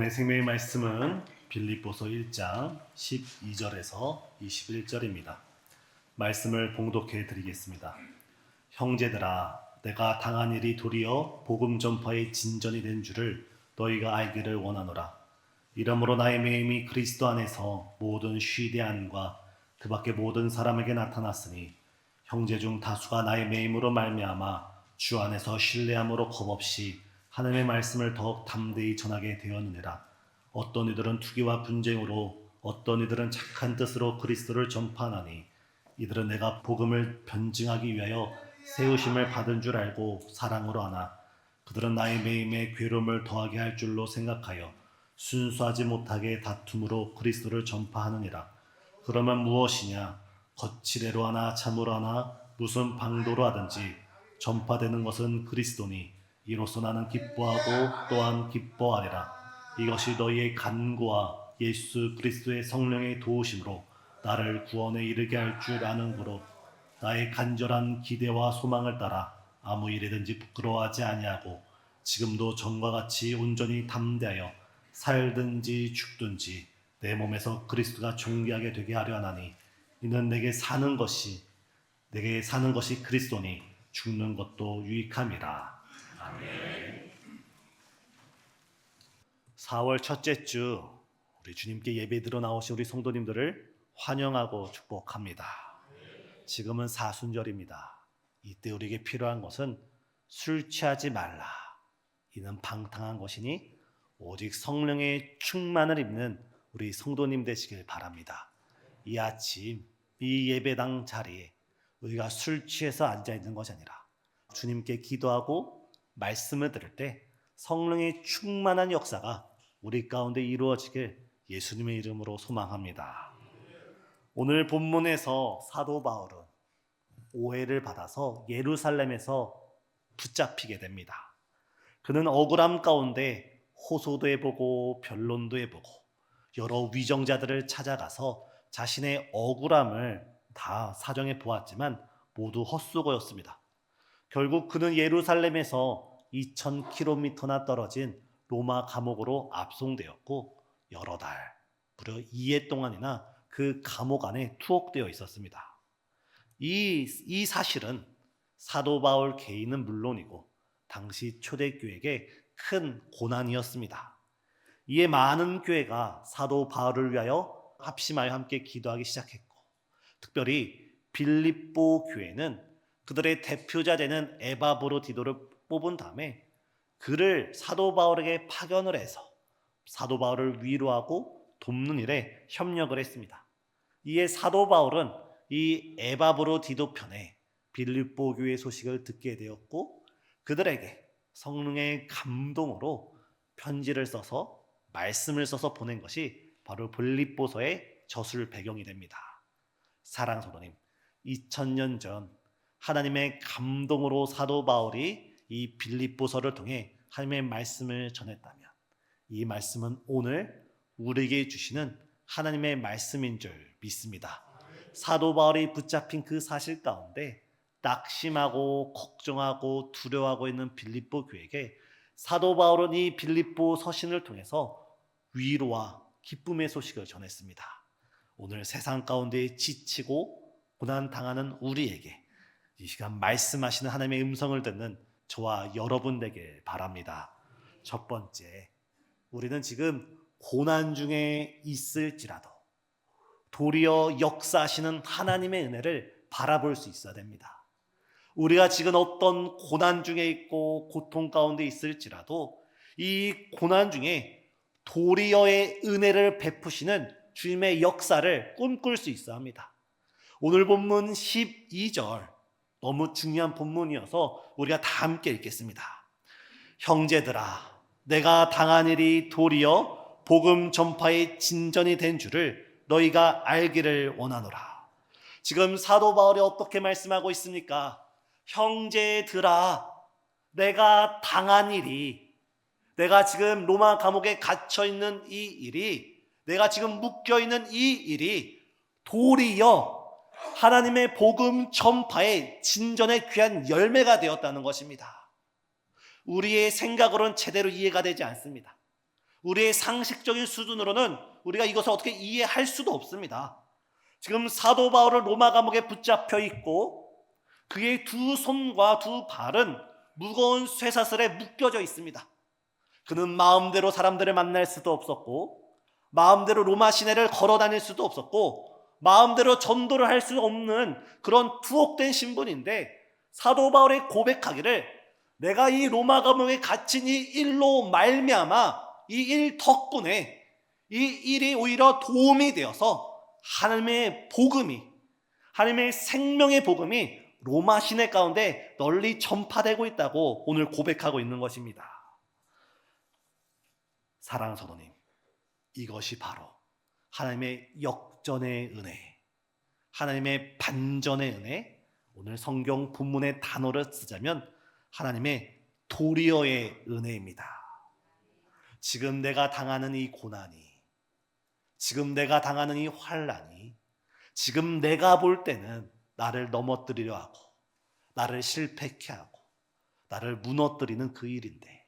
오늘 생명의 말씀은 빌립보서 1장 12절에서 21절입니다. 말씀을 봉독해 드리겠습니다. 형제들아, 내가 당한 일이 도리어 복음 전파의 진전이 된 줄을 너희가 알기를 원하노라. 이러므로 나의 매임이 그리스도 안에서 모든 쉬대함과 그 밖에 모든 사람에게 나타났으니 형제 중 다수가 나의 매임으로 말미암아 주 안에서 신뢰함으로 겁없이 하나님의 말씀을 더욱 담대히 전하게 되었느니라. 어떤 이들은 투기와 분쟁으로, 어떤 이들은 착한 뜻으로 그리스도를 전파하나니 이들은 내가 복음을 변증하기 위하여 세우심을 받은 줄 알고 사랑으로 하나 그들은 나의 매임에 괴로움을 더하게 할 줄로 생각하여 순수하지 못하게 다툼으로 그리스도를 전파하느니라. 그러면 무엇이냐? 거칠애로 하나 참으로 하나 무슨 방도로 하든지 전파되는 것은 그리스도니 이로써 나는 기뻐하고 또한 기뻐하리라. 이것이 너희의 간구와 예수 그리스도의 성령의 도우심으로 나를 구원에 이르게 할 줄 아는 고로 나의 간절한 기대와 소망을 따라 아무 일이든지 부끄러워하지 아니하고 지금도 전과 같이 온전히 담대하여 살든지 죽든지 내 몸에서 그리스도가 존귀하게 되게 하려 하나니 이는 내게 사는 것이 그리스도니 죽는 것도 유익함이라. 아멘. 4월 첫째 주 우리 주님께 예배드려 나오신 우리 성도님들을 환영하고 축복합니다. 지금은 사순절입니다. 이때 우리에게 필요한 것은 술 취하지 말라. 이는 방탕한 것이니 오직 성령의 충만을 입는 우리 성도님 되시길 바랍니다. 이 아침 이 예배당 자리에 우리가 술 취해서 앉아있는 것이 아니라 주님께 기도하고 말씀을 들을 때 성령의 충만한 역사가 우리 가운데 이루어지길 예수님의 이름으로 소망합니다. 오늘 본문에서 사도 바울은 오해를 받아서 예루살렘에서 붙잡히게 됩니다. 그는 억울함 가운데 호소도 해보고 변론도 해보고 여러 위정자들을 찾아가서 자신의 억울함을 다 사정해 보았지만 모두 헛수고였습니다. 결국 그는 예루살렘에서 2000km나 떨어진 로마 감옥으로 압송되었고 여러 달, 무려 2해 동안이나 그 감옥 안에 투옥되어 있었습니다. 이 사실은 사도 바울 개인은 물론이고 당시 초대교회에게 큰 고난이었습니다. 이에 많은 교회가 사도 바울을 위하여 합심하여 함께 기도하기 시작했고 특별히 빌립보 교회는 그들의 대표자 되는 에바브로디도를 뽑은 다음에 그를 사도 바울에게 파견을 해서 사도 바울을 위로하고 돕는 일에 협력을 했습니다. 이에 사도 바울은 이 에바브로디도 편에 빌립보 교회 소식을 듣게 되었고 그들에게 성령의 감동으로 편지를 써서 말씀을 써서 보낸 것이 바로 빌립보서의 저술 배경이 됩니다. 사랑하는 성도님, 2000년 전 하나님의 감동으로 사도 바울이 이 빌립보서를 통해 하나님의 말씀을 전했다면 이 말씀은 오늘 우리에게 주시는 하나님의 말씀인 줄 믿습니다. 사도 바울이 붙잡힌 그 사실 가운데 낙심하고 걱정하고 두려워하고 있는 빌립보 교회에게 사도 바울은 이 빌립보 서신을 통해서 위로와 기쁨의 소식을 전했습니다. 오늘 세상 가운데 지치고 고난당하는 우리에게 이 시간 말씀하시는 하나님의 음성을 듣는 저와 여러분 되길 바랍니다. 첫 번째, 우리는 지금 고난 중에 있을지라도 도리어 역사하시는 하나님의 은혜를 바라볼 수 있어야 됩니다. 우리가 지금 어떤 고난 중에 있고 고통 가운데 있을지라도 이 고난 중에 도리어의 은혜를 베푸시는 주님의 역사를 꿈꿀 수 있어야 합니다. 오늘 본문 12절 너무 중요한 본문이어서 우리가 다 함께 읽겠습니다. 형제들아, 내가 당한 일이 도리어 복음 전파의 진전이 된 줄을 너희가 알기를 원하노라. 지금 사도 바울이 어떻게 말씀하고 있습니까? 형제들아, 내가 당한 일이, 내가 지금 로마 감옥에 갇혀있는 이 일이, 내가 지금 묶여있는 이 일이 도리어 하나님의 복음 전파의 진전의 귀한 열매가 되었다는 것입니다. 우리의 생각으로는 제대로 이해가 되지 않습니다. 우리의 상식적인 수준으로는 우리가 이것을 어떻게 이해할 수도 없습니다. 지금 사도 바울은 로마 감옥에 붙잡혀 있고 그의 두 손과 두 발은 무거운 쇠사슬에 묶여져 있습니다. 그는 마음대로 사람들을 만날 수도 없었고 마음대로 로마 시내를 걸어 다닐 수도 없었고 마음대로 전도를 할 수 없는 그런 투옥된 신분인데 사도 바울이 고백하기를 내가 이 로마 감옥에 갇힌 이 일로 말미암아 이 일 덕분에 이 일이 오히려 도움이 되어서 하나님의 복음이 하나님의 생명의 복음이 로마 시내 가운데 널리 전파되고 있다고 오늘 고백하고 있는 것입니다. 사랑하는 성도님, 이것이 바로 하나님의 역전의 은혜, 하나님의 반전의 은혜, 오늘 성경 본문의 단어를 쓰자면 하나님의 도리어의 은혜입니다. 지금 내가 당하는 이 고난이, 지금 내가 당하는 이 환난이, 지금 내가 볼 때는 나를 넘어뜨리려 하고 나를 실패케 하고 나를 무너뜨리는 그 일인데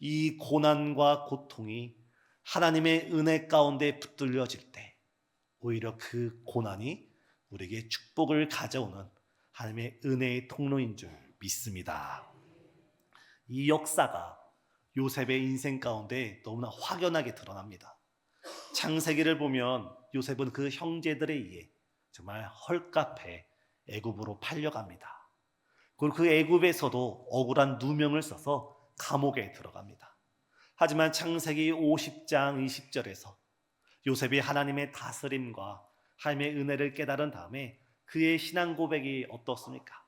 이 고난과 고통이 하나님의 은혜 가운데 붙들려질 때 오히려 그 고난이 우리에게 축복을 가져오는 하나님의 은혜의 통로인 줄 믿습니다. 이 역사가 요셉의 인생 가운데 너무나 확연하게 드러납니다. 창세기를 보면 요셉은 그 형제들에 의해 정말 헐값에 애굽으로 팔려갑니다. 그리고 그 애굽에서도 억울한 누명을 써서 감옥에 들어갑니다. 하지만 창세기 50장 20절에서 요셉이 하나님의 다스림과 하나님의 은혜를 깨달은 다음에 그의 신앙 고백이 어떻습니까?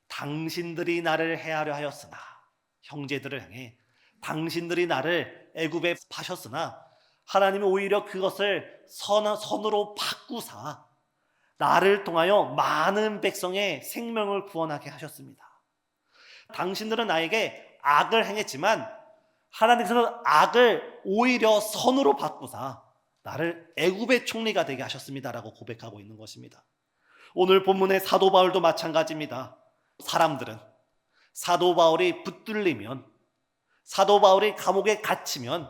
당신들이 나를 해하려 하였으나, 형제들을 향해 당신들이 나를 애굽에 파셨으나 하나님이 오히려 그것을 선으로 바꾸사 나를 통하여 많은 백성의 생명을 구원하게 하셨습니다. 당신들은 나에게 악을 행했지만 하나님께서는 악을 오히려 선으로 바꾸사 나를 애굽의 총리가 되게 하셨습니다라고 고백하고 있는 것입니다. 오늘 본문의 사도 바울도 마찬가지입니다. 사람들은 사도 바울이 붙들리면, 사도 바울이 감옥에 갇히면,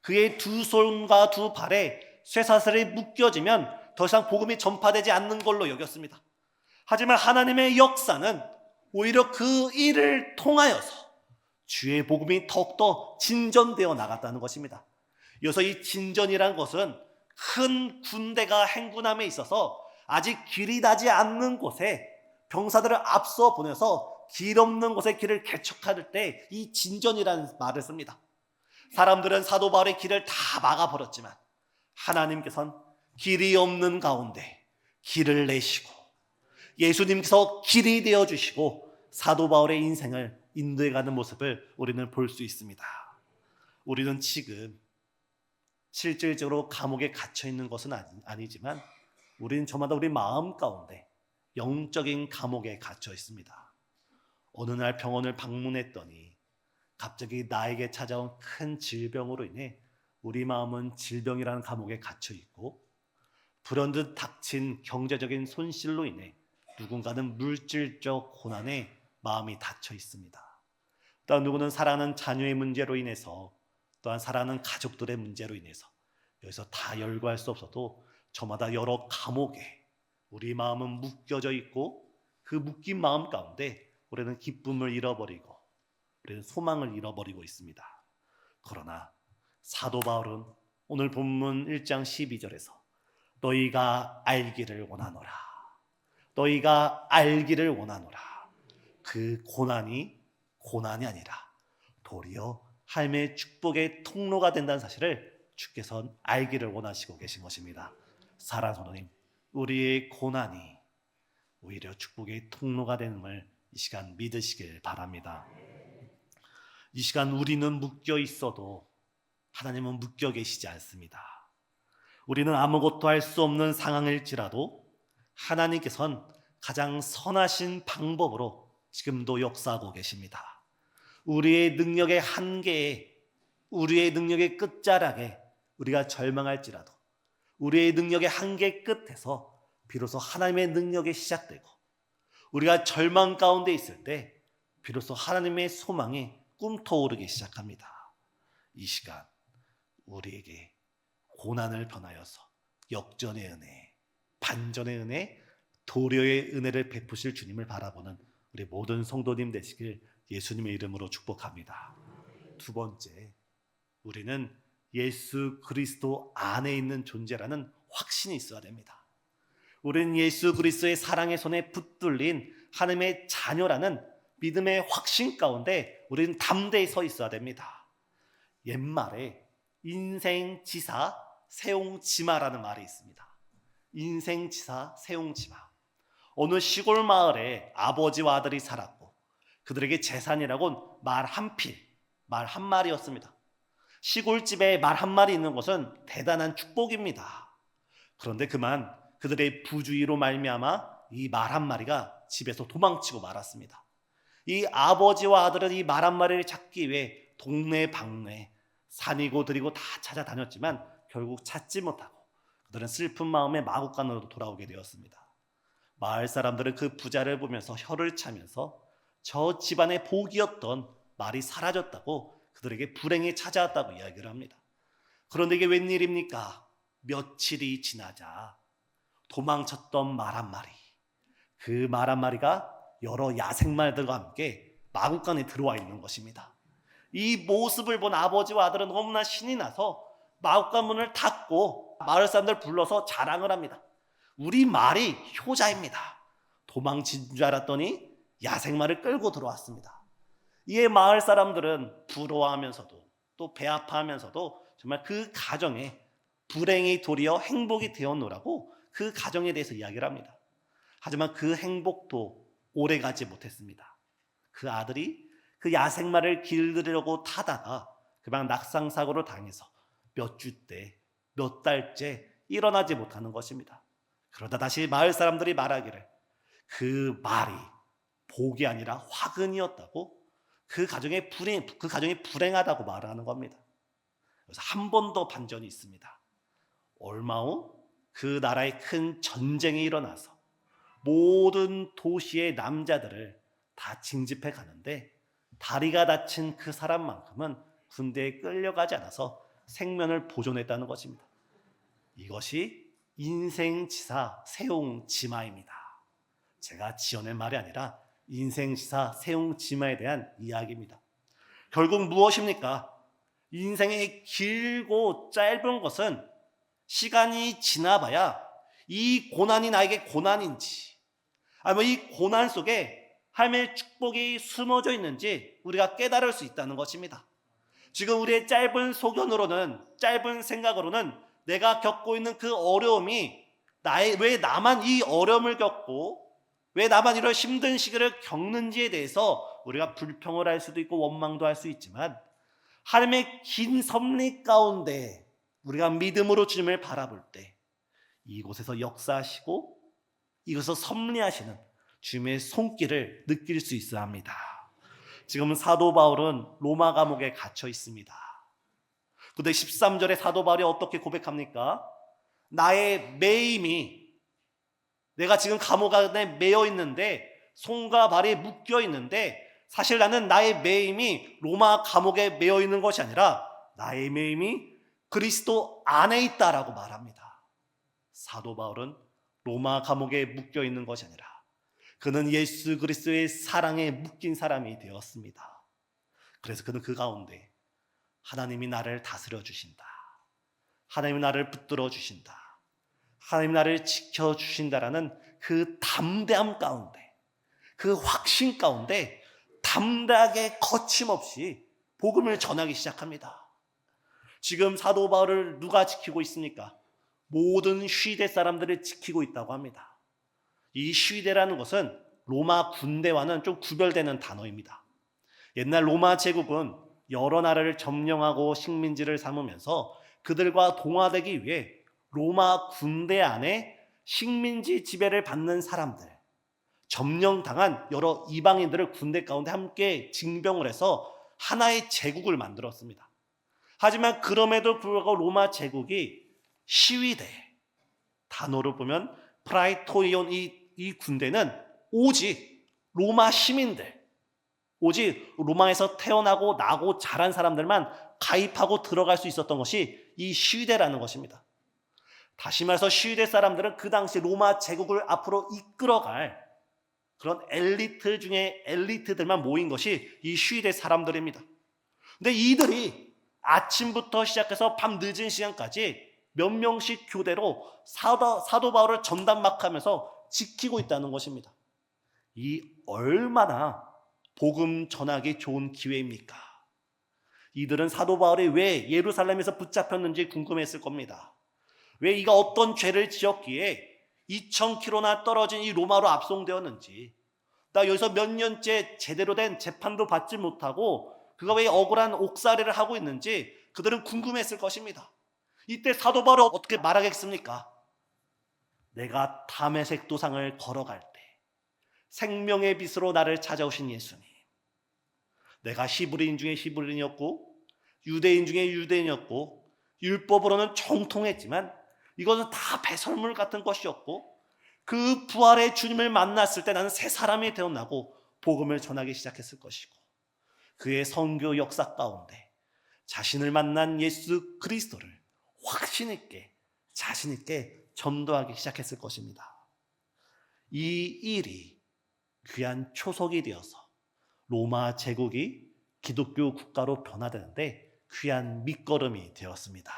그의 두 손과 두 발에 쇠사슬이 묶여지면 더 이상 복음이 전파되지 않는 걸로 여겼습니다. 하지만 하나님의 역사는 오히려 그 일을 통하여서 주의 복음이 더욱더 진전되어 나갔다는 것입니다. 여기서 이 진전이란 것은 큰 군대가 행군함에 있어서 아직 길이 나지 않는 곳에 병사들을 앞서 보내서 길 없는 곳에 길을 개척할 때 이 진전이라는 말을 씁니다. 사람들은 사도 바울의 길을 다 막아버렸지만 하나님께서는 길이 없는 가운데 길을 내시고 예수님께서 길이 되어주시고 사도 바울의 인생을 인도해가는 모습을 우리는 볼 수 있습니다. 우리는 지금 실질적으로 감옥에 갇혀있는 것은 아니지만 우리는 저마다 우리 마음 가운데 영적인 감옥에 갇혀 있습니다. 어느 날 병원을 방문했더니 갑자기 나에게 찾아온 큰 질병으로 인해 우리 마음은 질병이라는 감옥에 갇혀 있고 불현듯 닥친 경제적인 손실로 인해 누군가는 물질적 고난에 마음이 닫혀 있습니다. 또한 누구는 사랑하는 자녀의 문제로 인해서, 또한 사랑하는 가족들의 문제로 인해서 여기서 다 열거할 수 없어도 저마다 여러 감옥에 우리 마음은 묶여져 있고 그 묶인 마음 가운데 우리는 기쁨을 잃어버리고 우리는 소망을 잃어버리고 있습니다. 그러나 사도 바울은 오늘 본문 1장 12절에서 너희가 알기를 원하노라, 너희가 알기를 원하노라, 그 고난이 아니라 도리어 하나님의 축복의 통로가 된다는 사실을 주께서는 알기를 원하시고 계신 것입니다. 사랑하는 성도님, 우리의 고난이 오히려 축복의 통로가 되는 걸 이 시간 믿으시길 바랍니다. 이 시간 우리는 묶여 있어도 하나님은 묶여 계시지 않습니다. 우리는 아무것도 할 수 없는 상황일지라도 하나님께서는 가장 선하신 방법으로 지금도 역사하고 계십니다. 우리의 능력의 한계에, 우리의 능력의 끝자락에 우리가 절망할지라도 우리의 능력의 한계 끝에서 비로소 하나님의 능력이 시작되고 우리가 절망 가운데 있을 때 비로소 하나님의 소망이 꿈터오르기 시작합니다. 이 시간 우리에게 고난을 변하여서 역전의 은혜, 반전의 은혜, 도료의 은혜를 베푸실 주님을 바라보는 우리 모든 성도님 되시길 예수님의 이름으로 축복합니다. 두 번째, 우리는 예수 그리스도 안에 있는 존재라는 확신이 있어야 됩니다. 우리는 예수 그리스도의 사랑의 손에 붙들린 하나님의 자녀라는 믿음의 확신 가운데 우리는 담대히 서 있어야 됩니다. 옛말에 인생지사 세옹지마라는 말이 있습니다. 인생지사 세옹지마. 어느 시골 마을에 아버지와 아들이 살았고 그들에게 재산이라곤 말 한 필, 말 한 마리였습니다. 시골집에 말 한 마리 있는 것은 대단한 축복입니다. 그런데 그만 그들의 부주의로 말미암아 이 말 한 마리가 집에서 도망치고 말았습니다. 이 아버지와 아들은 이 말 한 마리를 잡기 위해 동네 방네 산이고 들이고 다 찾아다녔지만 결국 찾지 못하고 그들은 슬픈 마음에 마구간으로 돌아오게 되었습니다. 마을 사람들은 그 부자를 보면서 혀를 차면서 저 집안의 복이었던 말이 사라졌다고 그들에게 불행이 찾아왔다고 이야기를 합니다. 그런데 이게 웬일입니까? 며칠이 지나자 도망쳤던 말 한 마리, 그 말 한 마리가 여러 야생말들과 함께 마구간에 들어와 있는 것입니다. 이 모습을 본 아버지와 아들은 너무나 신이 나서 마구간 문을 닫고 마을 사람들 불러서 자랑을 합니다. 우리 말이 효자입니다. 도망친 줄 알았더니 야생말을 끌고 들어왔습니다. 이에 마을 사람들은 부러워하면서도 또 배아파하면서도 정말 그 가정에 불행이 도리어 행복이 되었노라고 그 가정에 대해서 이야기를 합니다. 하지만 그 행복도 오래가지 못했습니다. 그 아들이 그 야생말을 길들이려고 타다가 그만 낙상사고를 당해서 몇 주째, 몇 달째 일어나지 못하는 것입니다. 그러다 다시 마을 사람들이 말하기를 그 말이 복이 아니라 화근이었다고 그 가정이 불행하다고 말하는 겁니다. 그래서 한 번 더 반전이 있습니다. 얼마 후 그 나라에 큰 전쟁이 일어나서 모든 도시의 남자들을 다 징집해 가는데 다리가 다친 그 사람만큼은 군대에 끌려가지 않아서 생면을 보존했다는 것입니다. 이것이 인생지사 세옹지마입니다. 제가 지어낸 말이 아니라 인생지사 세옹지마에 대한 이야기입니다. 결국 무엇입니까? 인생의 길고 짧은 것은 시간이 지나봐야 이 고난이 나에게 고난인지 아니면 이 고난 속에 하나님의 축복이 숨어져 있는지 우리가 깨달을 수 있다는 것입니다. 지금 우리의 짧은 소견으로는, 짧은 생각으로는 내가 겪고 있는 그 어려움이 왜 나만 이 어려움을 겪고 왜 나만 이런 힘든 시기를 겪는지에 대해서 우리가 불평을 할 수도 있고 원망도 할 수 있지만 하나님의 긴 섭리 가운데 우리가 믿음으로 주님을 바라볼 때 이곳에서 역사하시고 이곳에서 섭리하시는 주님의 손길을 느낄 수 있어야 합니다. 지금 사도 바울은 로마 감옥에 갇혀 있습니다. 그런데 13절에 사도 바울이 어떻게 고백합니까? 나의 매임이 내가 지금 감옥 안에 매여 있는데 손과 발이 묶여 있는데 사실 나는 나의 매임이 로마 감옥에 매여 있는 것이 아니라 나의 매임이 그리스도 안에 있다라고 말합니다. 사도 바울은 로마 감옥에 묶여 있는 것이 아니라 그는 예수 그리스도의 사랑에 묶인 사람이 되었습니다. 그래서 그는 그 가운데 하나님이 나를 다스려 주신다. 하나님이 나를 붙들어 주신다. 하나님이 나를 지켜주신다라는 그 담대함 가운데 그 확신 가운데 담대하게 거침없이 복음을 전하기 시작합니다. 지금 사도 바울을 누가 지키고 있습니까? 모든 휘대 사람들을 지키고 있다고 합니다. 이 휘대라는 것은 로마 군대와는 좀 구별되는 단어입니다. 옛날 로마 제국은 여러 나라를 점령하고 식민지를 삼으면서 그들과 동화되기 위해 로마 군대 안에 식민지 지배를 받는 사람들, 점령당한 여러 이방인들을 군대 가운데 함께 징병을 해서 하나의 제국을 만들었습니다. 하지만 그럼에도 불구하고 로마 제국이 시위대, 단어로 보면 프라이토리온 이 군대는 오직 로마 시민들, 오직 로마에서 태어나고 나고 자란 사람들만 가입하고 들어갈 수 있었던 것이 이 시위대라는 것입니다. 다시 말해서 시위대 사람들은 그 당시 로마 제국을 앞으로 이끌어갈 그런 엘리트 중에 엘리트들만 모인 것이 이 시위대 사람들입니다. 근데 이들이 아침부터 시작해서 밤 늦은 시간까지 몇 명씩 교대로 사도 바울을 전담막하면서 지키고 있다는 것입니다. 이 얼마나 복음 전하기 좋은 기회입니까? 이들은 사도 바울이 왜 예루살렘에서 붙잡혔는지 궁금했을 겁니다. 왜 이가 어떤 죄를 지었기에 2000km나 떨어진 이 로마로 압송되었는지, 나 여기서 몇 년째 제대로 된 재판도 받지 못하고 그가 왜 억울한 옥살이를 하고 있는지 그들은 궁금했을 것입니다. 이때 사도 바울은 어떻게 말하겠습니까? 내가 다메섹 도상을 걸어갈 때 생명의 빛으로 나를 찾아오신 예수님, 내가 히브리인 중에 히브리인이었고 유대인 중에 유대인이었고 율법으로는 정통했지만 이것은 다 배설물 같은 것이었고 그 부활의 주님을 만났을 때 나는 새 사람이 되어나고 복음을 전하기 시작했을 것이고 그의 선교 역사 가운데 자신을 만난 예수 그리스도를 확신 있게 자신 있게 전도하기 시작했을 것입니다. 이 일이 귀한 초석이 되어서 로마 제국이 기독교 국가로 변화되는데 귀한 밑거름이 되었습니다.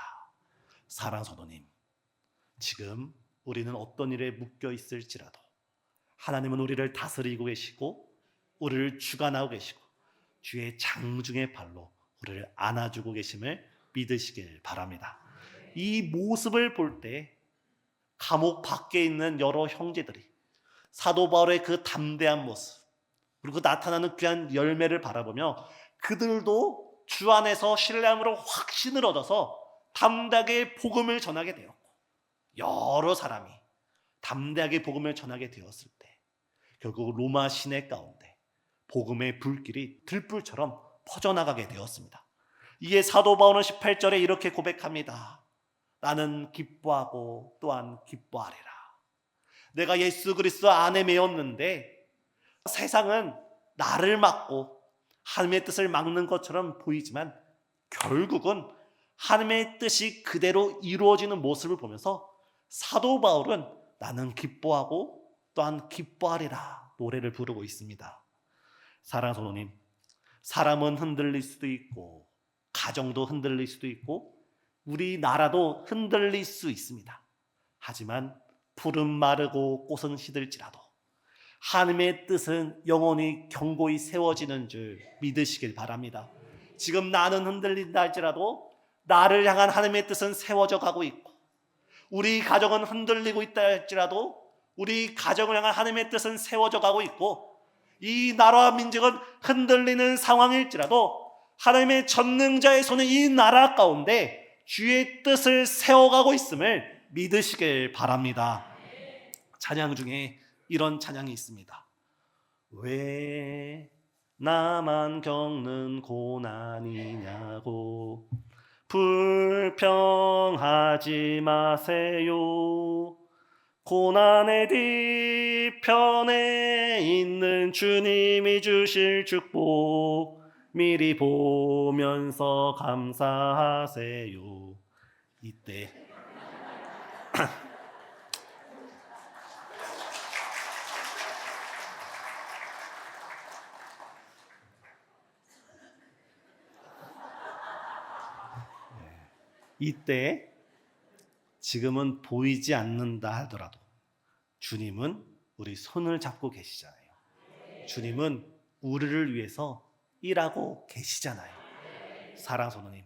사랑하는 성도님, 지금 우리는 어떤 일에 묶여 있을지라도 하나님은 우리를 다스리고 계시고 우리를 주관하고 계시고 주의 장중의 발로 우리를 안아주고 계심을 믿으시길 바랍니다. 이 모습을 볼 때 감옥 밖에 있는 여러 형제들이 사도 바울의 그 담대한 모습 그리고 나타나는 귀한 열매를 바라보며 그들도 주 안에서 신뢰함으로 확신을 얻어서 담대하게 복음을 전하게 되었고 여러 사람이 담대하게 복음을 전하게 되었을 때 결국 로마 시내 가운데 복음의 불길이 들불처럼 퍼져나가게 되었습니다. 이에 사도 바울은 18절에 이렇게 고백합니다. 나는 기뻐하고 또한 기뻐하리라. 내가 예수 그리스도 안에 매였는데 세상은 나를 막고 하나님의 뜻을 막는 것처럼 보이지만 결국은 하나님의 뜻이 그대로 이루어지는 모습을 보면서 사도 바울은 나는 기뻐하고 또한 기뻐하리라 노래를 부르고 있습니다. 사랑하는 성도님, 사람은 흔들릴 수도 있고 가정도 흔들릴 수도 있고 우리나라도 흔들릴 수 있습니다. 하지만 풀은 마르고 꽃은 시들지라도 하나님의 뜻은 영원히 견고히 세워지는 줄 믿으시길 바랍니다. 지금 나는 흔들린다 할지라도 나를 향한 하나님의 뜻은 세워져 가고 있고 우리 가정은 흔들리고 있다 할지라도 우리 가정을 향한 하나님의 뜻은 세워져 가고 있고 이 나라와 민족은 흔들리는 상황일지라도 하나님의 전능자의 손은 이 나라 가운데 주의 뜻을 세워가고 있음을 믿으시길 바랍니다. 찬양 중에 이런 찬양이 있습니다. 왜 나만 겪는 고난이냐고 불평하지 마세요. 고난의 뒤편에 있는 주님이 주실 축복 미리 보면서 감사하세요. 이때 이때 지금은 보이지 않는다 하더라도 주님은 우리 손을 잡고 계시잖아요. 주님은 우리를 위해서 일하고 계시잖아요. 사랑하는 성도님,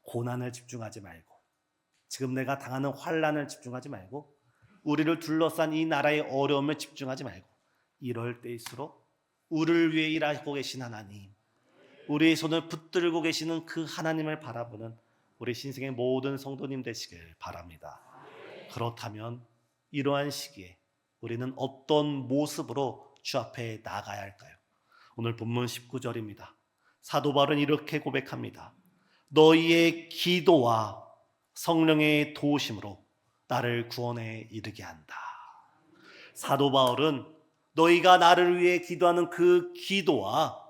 고난을 집중하지 말고 지금 내가 당하는 환난을 집중하지 말고 우리를 둘러싼 이 나라의 어려움을 집중하지 말고 이럴 때일수록 우리를 위해 일하고 계신 하나님, 우리의 손을 붙들고 계시는 그 하나님을 바라보는 우리 신생의 모든 성도님 되시길 바랍니다. 그렇다면 이러한 시기에 우리는 어떤 모습으로 주 앞에 나가야 할까요? 오늘 본문 19절입니다. 사도 바울은 이렇게 고백합니다. 너희의 기도와 성령의 도우심으로 나를 구원에 이르게 한다. 사도 바울은 너희가 나를 위해 기도하는 그 기도와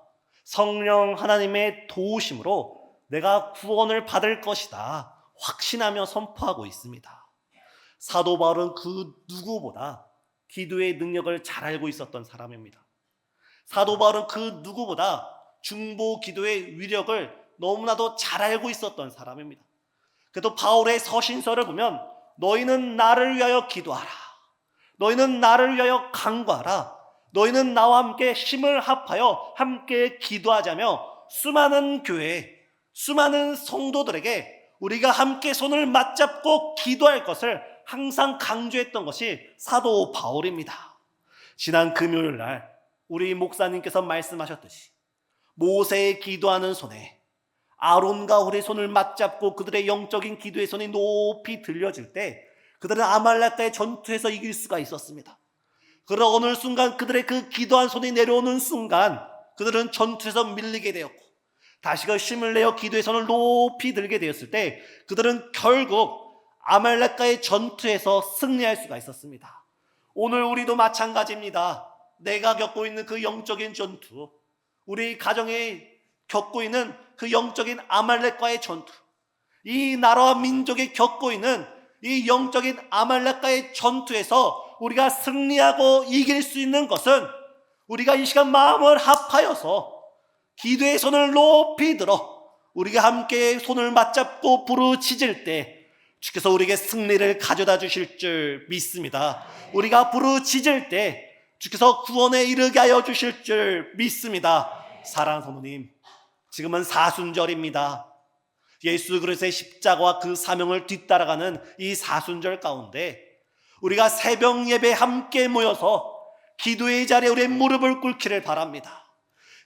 성령 하나님의 도우심으로 내가 구원을 받을 것이다 확신하며 선포하고 있습니다. 사도 바울은 그 누구보다 기도의 능력을 잘 알고 있었던 사람입니다. 사도 바울은 그 누구보다 중보 기도의 위력을 너무나도 잘 알고 있었던 사람입니다. 그래도 바울의 서신서를 보면 너희는 나를 위하여 기도하라. 너희는 나를 위하여 간구하라. 너희는 나와 함께 힘을 합하여 함께 기도하자며 수많은 교회, 수많은 성도들에게 우리가 함께 손을 맞잡고 기도할 것을 항상 강조했던 것이 사도 바울입니다. 지난 금요일 날 우리 목사님께서 말씀하셨듯이 모세의 기도하는 손에 아론과 홀의 손을 맞잡고 그들의 영적인 기도의 손이 높이 들려질 때 그들은 아말렉과의 전투에서 이길 수가 있었습니다. 그러나 어느 순간 그들의 그 기도한 손이 내려오는 순간 그들은 전투에서 밀리게 되었고 다시금 힘을 내어 기도의 손을 높이 들게 되었을 때 그들은 결국 아말렉과의 전투에서 승리할 수가 있었습니다. 오늘 우리도 마찬가지입니다. 내가 겪고 있는 그 영적인 전투, 우리 가정에 겪고 있는 그 영적인 아말렉과의 전투, 이 나라와 민족이 겪고 있는 이 영적인 아말렉과의 전투에서 우리가 승리하고 이길 수 있는 것은 우리가 이 시간 마음을 합하여서 기도의 손을 높이 들어 우리가 함께 손을 맞잡고 부르짖을 때 주께서 우리에게 승리를 가져다 주실 줄 믿습니다. 우리가 부르짖을 때 주께서 구원에 이르게 하여 주실 줄 믿습니다. 사랑하는 성도님, 지금은 사순절입니다. 예수 그리스도의 십자가와 그 사명을 뒤따라가는 이 사순절 가운데 우리가 새벽 예배 함께 모여서 기도의 자리에 우리의 무릎을 꿇기를 바랍니다.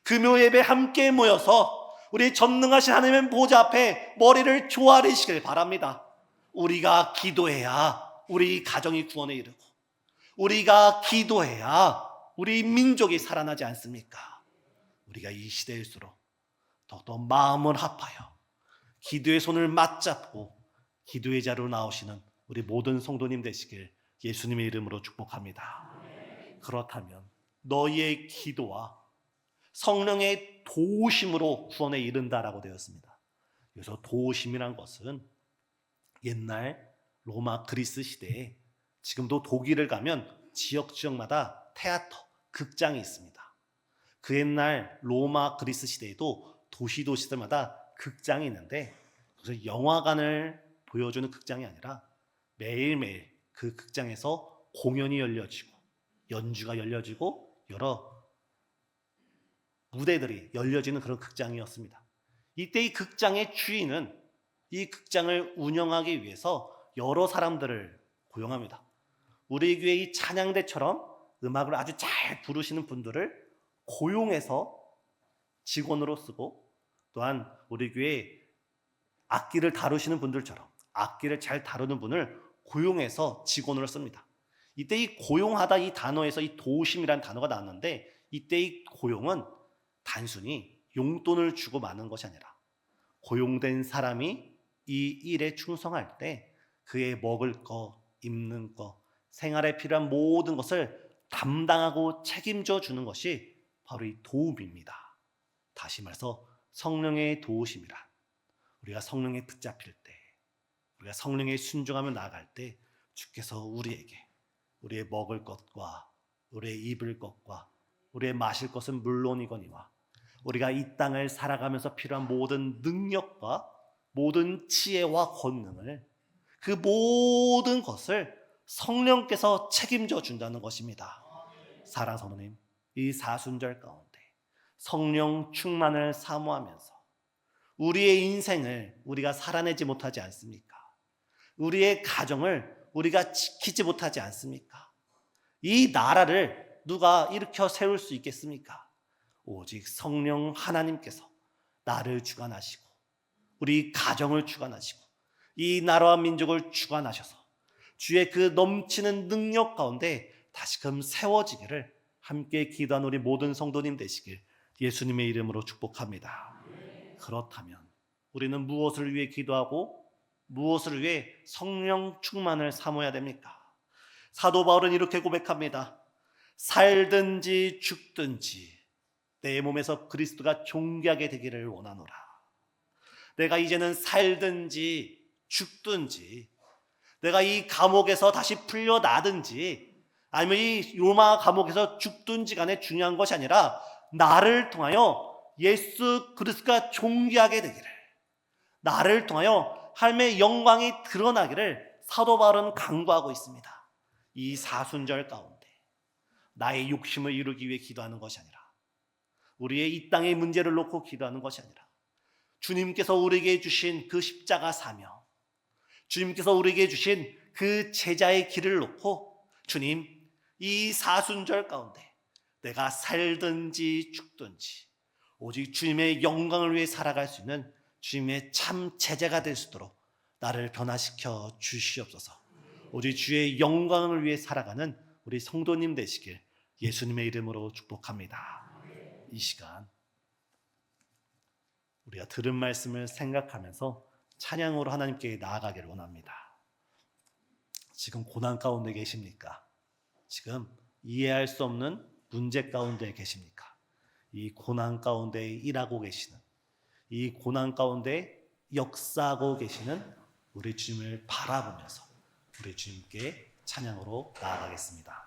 금요 예배 함께 모여서 우리 전능하신 하나님의 보좌 앞에 머리를 조아리시길 바랍니다. 우리가 기도해야 우리 가정이 구원에 이르고 우리가 기도해야 우리 민족이 살아나지 않습니까? 우리가 이 시대일수록 더욱더 마음을 합하여 기도의 손을 맞잡고 기도의 자리로 나오시는 우리 모든 성도님 되시길 예수님의 이름으로 축복합니다. 그렇다면 너희의 기도와 성령의 도우심으로 구원에 이른다라고 되었습니다. 그래서 도우심이란 것은 옛날 로마 그리스 시대에 지금도 독일을 가면 지역마다 테아터, 극장이 있습니다. 그 옛날 로마 그리스 시대에도 도시들마다 극장이 있는데 그래서 영화관을 보여주는 극장이 아니라 매일매일 그 극장에서 공연이 열려지고 연주가 열려지고 여러 무대들이 열려지는 그런 극장이었습니다. 이때 이 극장의 주인은 이 극장을 운영하기 위해서 여러 사람들을 고용합니다. 우리 교회 이 찬양대처럼 음악을 아주 잘 부르시는 분들을 고용해서 직원으로 쓰고 또한 우리 교회 악기를 다루시는 분들처럼 악기를 잘 다루는 분을 고용해서 직원으로 씁니다. 이때 이 고용하다 이 단어에서 이 도우심이라는 단어가 나왔는데 이때 이 고용은 단순히 용돈을 주고 마는 것이 아니라 고용된 사람이 이 일에 충성할 때 그의 먹을 거, 입는 거, 생활에 필요한 모든 것을 담당하고 책임져 주는 것이 바로 이 도움입니다. 다시 말해서 성령의 도우심이란 우리가 성령에 붙잡힐 때 우리가 성령에 순종하며 나아갈 때 주께서 우리에게 우리의 먹을 것과 우리의 입을 것과 우리의 마실 것은 물론이거니와 우리가 이 땅을 살아가면서 필요한 모든 능력과 모든 지혜와 권능을 그 모든 것을 성령께서 책임져 준다는 것입니다. 사랑하는 성도님, 이 사순절 가운데 성령 충만을 사모하면서 우리의 인생을 우리가 살아내지 못하지 않습니까? 우리의 가정을 우리가 지키지 못하지 않습니까? 이 나라를 누가 일으켜 세울 수 있겠습니까? 오직 성령 하나님께서 나를 주관하시고 우리 가정을 주관하시고 이 나라와 민족을 주관하셔서 주의 그 넘치는 능력 가운데 다시금 세워지기를 함께 기도한 우리 모든 성도님 되시길 예수님의 이름으로 축복합니다. 그렇다면 우리는 무엇을 위해 기도하고 무엇을 위해 성령 충만을 사모해야 됩니까? 사도 바울은 이렇게 고백합니다. 살든지 죽든지 내 몸에서 그리스도가 존귀하게 되기를 원하노라. 내가 이제는 살든지 죽든지, 내가 이 감옥에서 다시 풀려나든지 아니면 이 로마 감옥에서 죽든지 간에 중요한 것이 아니라 나를 통하여 예수 그리스도가 존귀하게 되기를, 나를 통하여 하나님의 영광이 드러나기를 사도 바울은 강구하고 있습니다. 이 사순절 가운데 나의 욕심을 이루기 위해 기도하는 것이 아니라, 우리의 이 땅의 문제를 놓고 기도하는 것이 아니라, 주님께서 우리에게 주신 그 십자가 사명, 주님께서 우리에게 주신 그 제자의 길을 놓고, 주님, 이 사순절 가운데 내가 살든지 죽든지 오직 주님의 영광을 위해 살아갈 수 있는 주님의 참 제자가 될 수 있도록 나를 변화시켜 주시옵소서. 오직 주의 영광을 위해 살아가는 우리 성도님 되시길 예수님의 이름으로 축복합니다. 이 시간 우리가 들은 말씀을 생각하면서 찬양으로 하나님께 나아가기를 원합니다. 지금 고난 가운데 계십니까? 지금 이해할 수 없는 문제 가운데 계십니까? 이 고난 가운데 일하고 계시는, 이 고난 가운데 역사하고 계시는 우리 주님을 바라보면서 우리 주님께 찬양으로 나아가겠습니다.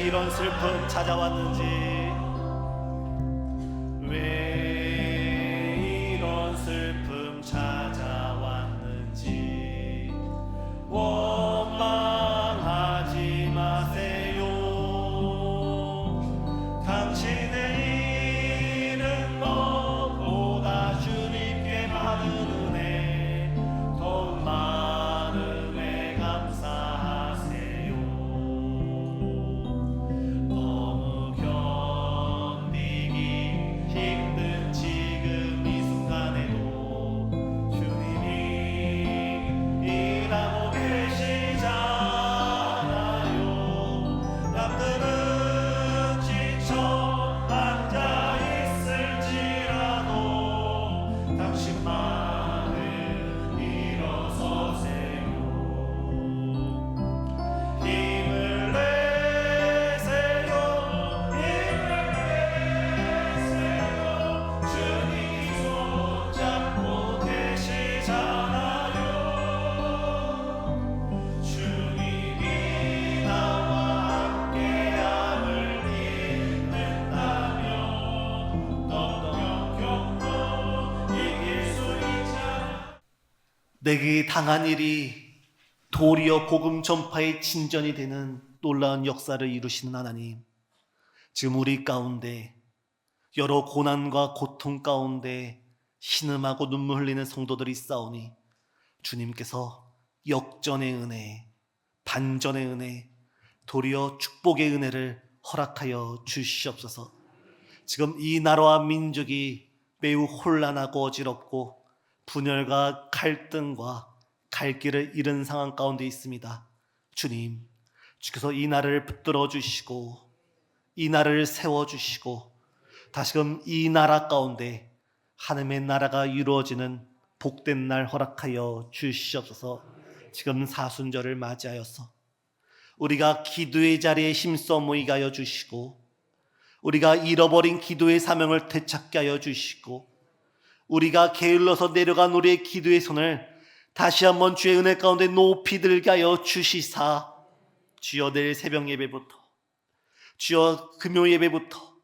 이런 슬픔 찾아왔는지, 왜 이런 슬픔 찾아왔는지 원망하지 마세요. 당신의 일은 것보다 주님께 받은 은혜 더욱 많음에 감사하세요. 내게 당한 일이 도리어 복음 전파의 진전이 되는 놀라운 역사를 이루시는 하나님, 지금 우리 가운데 여러 고난과 고통 가운데 신음하고 눈물 흘리는 성도들이 있사오니 주님께서 역전의 은혜, 반전의 은혜, 도리어 축복의 은혜를 허락하여 주시옵소서. 지금 이 나라와 민족이 매우 혼란하고 어지럽고 분열과 갈등과 갈 길을 잃은 상황 가운데 있습니다. 주님, 주께서 이 날을 붙들어 주시고 이 날을 세워주시고 다시금 이 나라 가운데 하나님의 나라가 이루어지는 복된 날 허락하여 주시옵소서. 지금 사순절을 맞이하여서 우리가 기도의 자리에 힘써 모이게 하여 주시고 우리가 잃어버린 기도의 사명을 되찾게 하여 주시고 우리가 게을러서 내려간 우리의 기도의 손을 다시 한번 주의 은혜 가운데 높이 들게 하여 주시사 주여 내일 새벽 예배부터 주여 금요 예배부터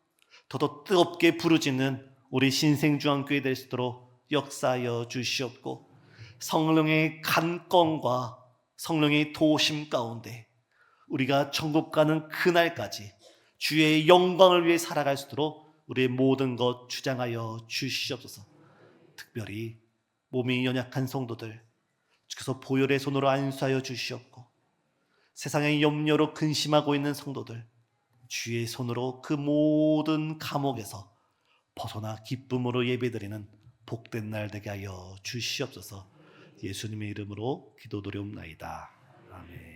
더더 뜨겁게 부르짖는 우리 신생중앙교회 될 수 있도록 역사하여 주시옵고 성령의 간건과 성령의 도우심 가운데 우리가 천국 가는 그날까지 주의 영광을 위해 살아갈 수 있도록 우리의 모든 것 주장하여 주시옵소서. 특별히 몸이 연약한 성도들 주께서 보혈의 손으로 안수하여 주시옵고 세상의 염려로 근심하고 있는 성도들 주의 손으로 그 모든 감옥에서 벗어나 기쁨으로 예배드리는 복된 날 되게 하여 주시옵소서. 예수님의 이름으로 기도드리옵나이다. 아멘.